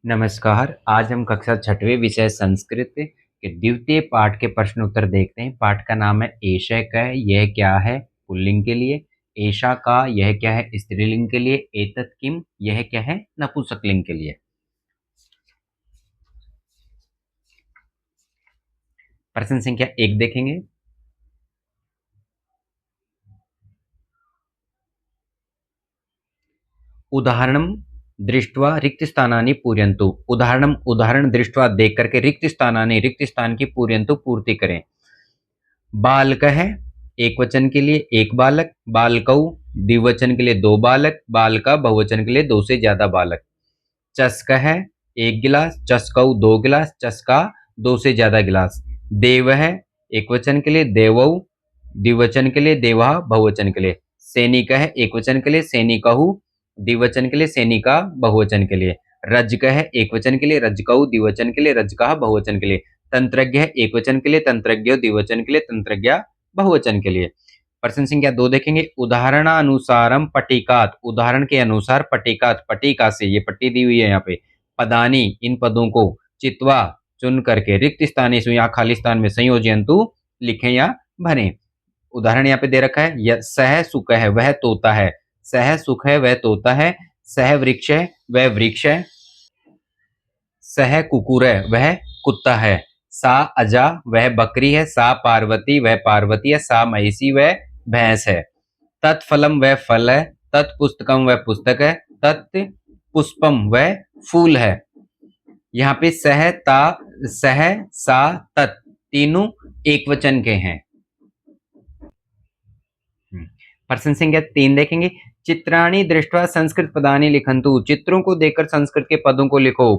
नमस्कार। आज हम कक्षा छठवें विषय संस्कृत के द्वितीय पाठ के प्रश्न उत्तर देखते हैं। पाठ का नाम है एषः कः, यह क्या है पुल्लिंग के लिए, एषा का यह क्या है स्त्रीलिंग के लिए, एतत् किम यह क्या है नपुंसकलिंग के लिए। प्रश्न संख्या 1 देखेंगे। उदाहरणं दृष्ट्वा रिक्तस्थानानि पूरयन्तु। उदाहरण दृष्ट्वा देख करके रिक्त स्थान की पूरयन्तु पूर्ति करें। बालकः एक वचन के लिए एक बालक, बालकौ द्विवचन के लिए दो बालक, बालका बहुवचन के लिए दो से ज्यादा बालक। चषकः एक गिलास, चषकौ दो गिलास, चषका दो से ज्यादा गिलास। देवः एक वचन के लिए देवौ, द्विवचन के लिए देवा बहुवचन के लिए। सैनिकः एक वचन के लिए सैनिकहु, द्विवचन के लिए सैनिका बहुवचन के लिए। रजकः एक वचन के लिए रजकौ, द्विवचन के लिए रजका बहुवचन के लिए। तंत्रज्ञ एक वचन के लिए तंत्रज्ञ, द्विवचन के लिए तंत्रज्ञा बहुवचन के लिए। प्रश्न संख्या 2 देखेंगे। उदाहरणानुसारम पट्टिकात, उदाहरण के अनुसार पट्टिकात, पट्टिका से ये पट्टी दी हुई है यहाँ पे, पदानी इन पदों को चित्वा चुन करके रिक्त स्थानेषु यहाँ खाली स्थान में संयोजयन्तु लिखें या भरें। उदाहरण यहाँ पे दे रखा है, सह सुख है वह तोता है, सह सुख है वह तोता है, सह वृक्ष है वह वृक्ष है, सह कुकुर है वह कुत्ता है, सा अजा वह बकरी है, सा पार्वती वह पार्वती है, सा महिषी वह भैंस है। तत्फलम वह फल है, तत्पुस्तकम वह पुस्तक है, तत् पुष्पम वह फूल है। यहाँ पे सह ता सह सा तत् तीनों एक वचन के हैं। प्रश्न संख्या 3 देखेंगे। चित्राणि दृष्ट्वा संस्कृत पदानि लिखन्तु, चित्रों को देखकर संस्कृत के पदों को लिखो।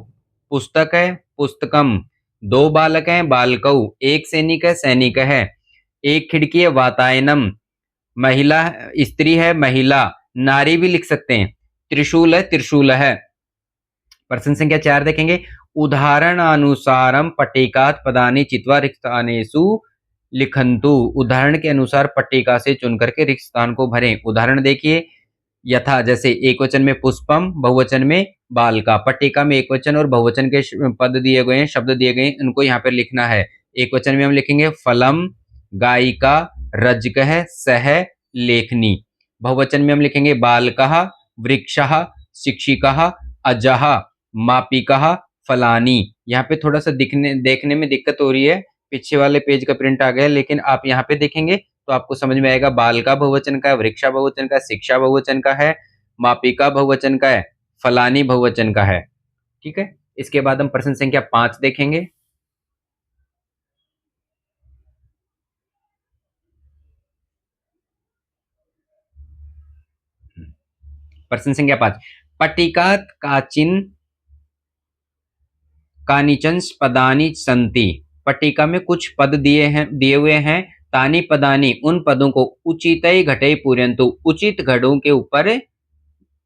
पुस्तक है पुस्तकम, दो बालक हैं बालकौ, एक सैनिक है सैनिक है, एक खिड़की है वातायनम, महिला स्त्री है महिला, नारी भी लिख सकते हैं, त्रिशूल है त्रिशूल है। प्रश्न संख्या 4 देखेंगे। उदाहरणानुसारम पट्टिकात पदानि चित्वा रिक्तस्थानेषु लिखन्तु, उदाहरण के अनुसार पट्टिका से चुन करके रिक्त स्थान को भरें। उदाहरण देखिए, यथा जैसे एक वचन में पुष्पम, बहुवचन में बालका। पट्टिका में एक वचन और बहुवचन के पद दिए गए हैं, शब्द दिए गए हैं, उनको यहाँ पर लिखना है। एक वचन में हम लिखेंगे फलम, गायिका, रजकः, सह, लेखनी। बहुवचन में हम लिखेंगे बालकः, वृक्षः, शिक्षिकः, अजः, मापिकः, फलानी। यहाँ पे थोड़ा सा देखने में दिक्कत हो रही है, पीछे वाले पेज का प्रिंट आ गया, लेकिन आप यहाँ पे देखेंगे तो आपको समझ में आएगा। बालका बहुवचन का है, वृक्षा बहुवचन का है, शिक्षा बहुवचन का है, मापिका बहुवचन का है, फलानी बहुवचन का है। ठीक है, इसके बाद हम प्रश्न संख्या 5 देखेंगे। प्रश्न संख्या 5। पट्टिकात कानिचन पदानि सन्ति, पट्टिका में कुछ पद दिए हुए हैं। तानि पदानि उन पदों को उचितै घटै पूरयन्तु, उचित घटों के ऊपर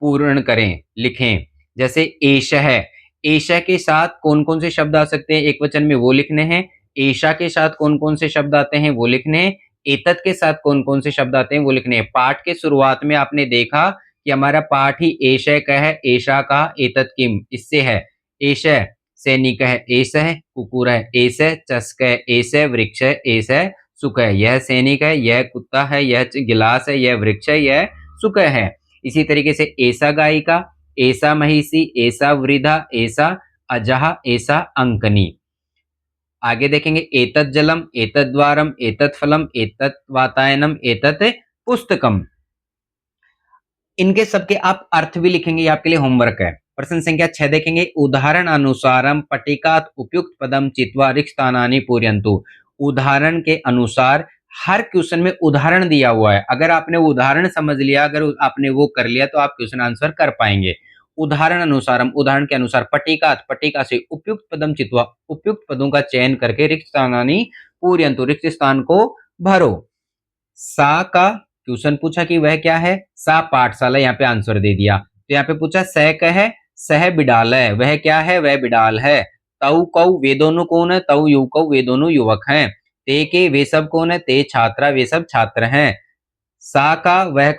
पूर्ण करें लिखें। जैसे एषः है, एषः के साथ कौन कौन से शब्द आ सकते हैं एक वचन में वो लिखने हैं। एषा के साथ कौन कौन से शब्द आते हैं वो लिखने हैं। एतत् के साथ कौन कौन से शब्द आते हैं वो लिखने हैं। पाठ के शुरुआत में आपने देखा कि हमारा पाठ ही एषः का है, एषा का, एतत् किम इससे है। एषः सैनिक है, एषः कुकुर है, एषः चषक है, एषः वृक्ष है, एषः सुख है। यह सैनिक है, यह कुत्ता है, यह गिलास है, यह वृक्ष है, यह सुख है। इसी तरीके से ऐसा गायिका, ऐसा महिषी, ऐसा वृद्धा, ऐसा अजह, ऐसा अंकनी। आगे देखेंगे एतत् जलम, एतत् द्वारम, एतत् फलम, एतत् वातायनम, एतत् पुस्तकम। इनके सबके आप अर्थ भी लिखेंगे, ये आपके लिए होमवर्क है। प्रश्न संख्या 6 देखेंगे। उदाहरण अनुसारम पट्टिकात उपयुक्त पदम चित्वा रिक्त स्थानानि पूरयन्तु, उदाहरण के अनुसार हर क्वेश्चन में उदाहरण दिया हुआ है। अगर आपने वो उदाहरण समझ लिया, अगर आपने वो कर लिया तो आप क्वेश्चन आंसर कर पाएंगे। उदाहरण अनुसारम उदाहरण के अनुसार, पट्टिकात पट्टिका से उपयुक्त पदम चित्वा उपयुक्त पदों का चयन करके रिक्त स्थानानि पूरयन्तु रिक्त स्थान को भरो। सा का क्वेश्चन पूछा कि वह क्या है, सा पाठशाला, यहाँ पे आंसर दे दिया। तो यहाँ पे पूछा सह का है, सह बिडाल है, वह क्या है वह बिडाल है। तऊ कौ वे दोनों कौन है, तऊ युवकौ वे दोनों युवक हैं। ते के वे सब कौन है, ते छात्रा वे सब छात्र हैं। सा का वह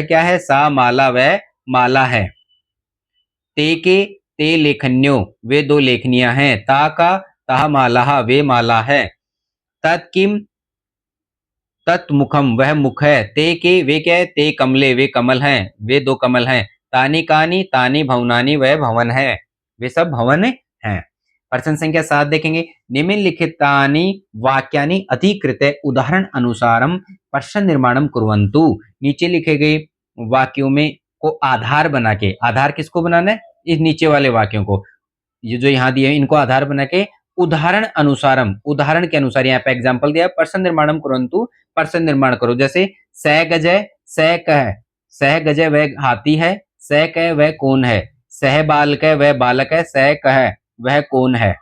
क्या है, सा माला वह माला है। ते ते लेखन्यो, वे दो लेखनियां हैं। ता का ताह माला, वे माला है। तत् किम, तत्मुखम, वह मुख है। ते के, वे क्या है? ते कमले, वे कमल हैं, वे दो कमल हैं। तानी कानी, तानी भवनानी, वह भवन है, वे सब भवन हैं। प्रश्न संख्या 7 देखेंगे। निम्नलिखितानि वाक्यानि अधिकृत्य उदाहरण अनुसारम प्रश्न निर्माणम कुर्वन्तु। नीचे लिखे गए वाक्यों में को आधार बना के, आधार किसको बनाना है? इस नीचे वाले वाक्यों को, ये जो यहाँ दिए हैं इनको आधार बना के उदाहरण अनुसारम, उदाहरण के अनुसार, यहाँ पे एग्जाम्पल दिया है, प्रश्न निर्माणम कुरंतु, प्रश्न निर्माण करो। जैसे सह गजय, सह कह, सह गजय वह हाथी है, सह कह वह कौन है, सह बालक वह बालक है, सह कह वह कौन है।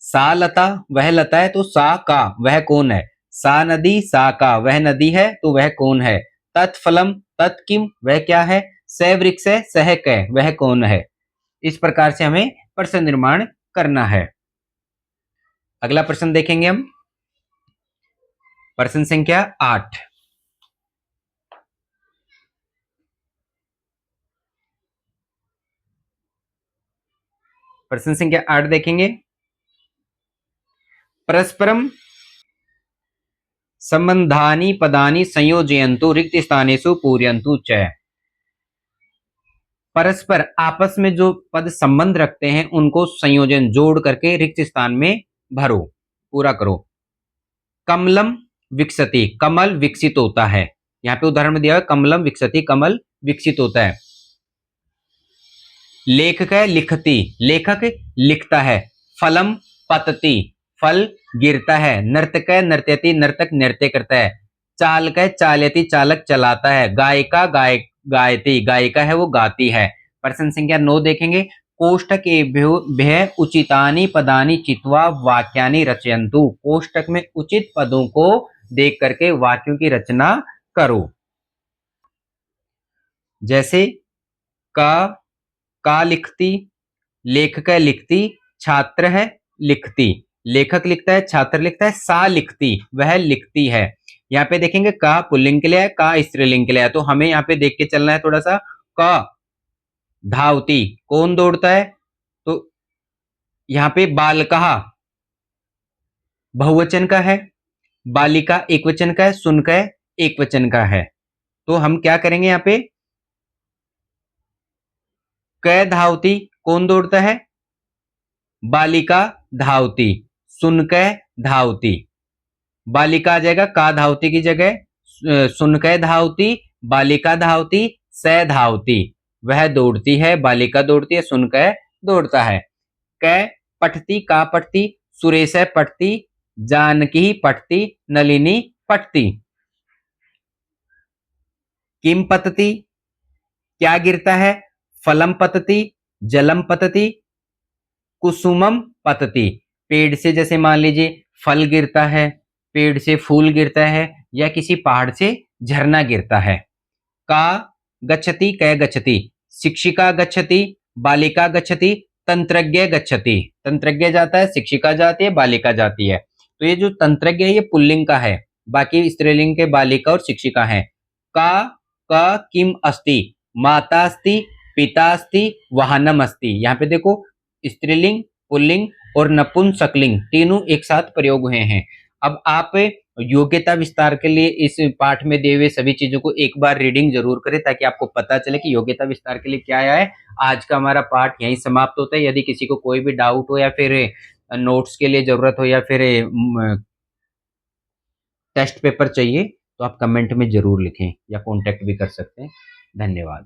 सा लता, वह लता है, तो सा का वह कौन है। सा नदी, सा का वह नदी है, तो वह कौन है। तत्फलम, तत्किम वह क्या है। सह वृक्ष, सह कह वह कौन है। इस प्रकार से हमें प्रश्न निर्माण करना है। अगला प्रश्न देखेंगे हम, प्रश्न संख्या 8। प्रश्न संख्या 8 देखेंगे। परस्परम संबंधानि पदानि संयोजयन्तु रिक्त स्थानेषु पूरयन्तु च। परस्पर आपस में जो पद संबंध रखते हैं उनको संयोजन जोड़ करके रिक्त स्थान में भरो, पूरा करो। कमलम विकसति, कमल विकसित होता है। यहाँ पे उदाहरण में दिया है कमलम विकसति, कमल विकसित होता है। लेखक है लिखती, लेखक लिखता है। फलम पतति, फल गिरता है। नर्तक है नर्त्यति, नर्तक नृत्य करता है। चालक है चालयति, चालक चलाता है। गायिका गायती, गायिका है वो गाती है। प्रश्न संख्या 9 देखेंगे। कोष्ठकेभ्यः उचितानि पदानि चित्वा वाक्यानि रचयन्तु। कोष्ठक में उचित पदों को देख करके वाक्यों की रचना करो। जैसे का लिखती, लेखक है लिखती, छात्र है लिखती। लेखक लिखता है, छात्र लिखता है, सा लिखती वह लिखती है। यहाँ पे देखेंगे का पुल्लिंग के लिए है, का स्त्रीलिंग के लिए है, तो हमें यहाँ पे देख के चलना है थोड़ा सा। का धावती, कौन दौड़ता है, तो यहाँ पे बालकः बहुवचन का है, बालिका एक वचन का है, सुनकर एक वचन का है। तो हम क्या करेंगे यहाँ पे, क धावती कौन दौड़ता है, बालिका धावती, सुनकर धावती। बालिका आ जाएगा का धावती की जगह, सुनकर धावती, बालिका धावती, स धावती वह दौड़ती है, बालिका दौड़ती है, सुनकर दौड़ता है। क पठती, का पठती, सुरेश पठती, जानकी पठती, नलिनी पठती। किम पतती, क्या गिरता है, फलम पतती, जलम पतती, कुसुमम पतती। पेड़ से जैसे मान लीजिए फल गिरता है, पेड़ से फूल गिरता है, या किसी पहाड़ से झरना गिरता है। का गच्छति, कै गच्छति, शिक्षिका गच्छति, बालिका गच्छति, तंत्रज्ञ गच्छति। तंत्रज्ञ जाता है, शिक्षिका जाती है, बालिका जाती है। तो ये जो तंत्रज्ञ है ये पुल्लिंग का है, बाकी स्त्रीलिंग के बालिका और शिक्षिका है। का किम अस्ति, माता अस्ति, पिता अस्ति, वाहनम अस्ति। यहाँ पे देखो स्त्रीलिंग, पुल्लिंग और नपुंसकलिंग तीनों एक साथ प्रयोग हुए हैं। अब आप योग्यता विस्तार के लिए इस पाठ में दिए हुए सभी चीजों को एक बार रीडिंग जरूर करें, ताकि आपको पता चले कि योग्यता विस्तार के लिए क्या आया है। आज का हमारा पाठ यहीं समाप्त होता है। यदि किसी को कोई भी डाउट हो, या फिर नोट्स के लिए जरूरत हो, या फिर टेस्ट पेपर चाहिए, तो आप कमेंट में जरूर लिखें या कॉन्टेक्ट भी कर सकते हैं। धन्यवाद।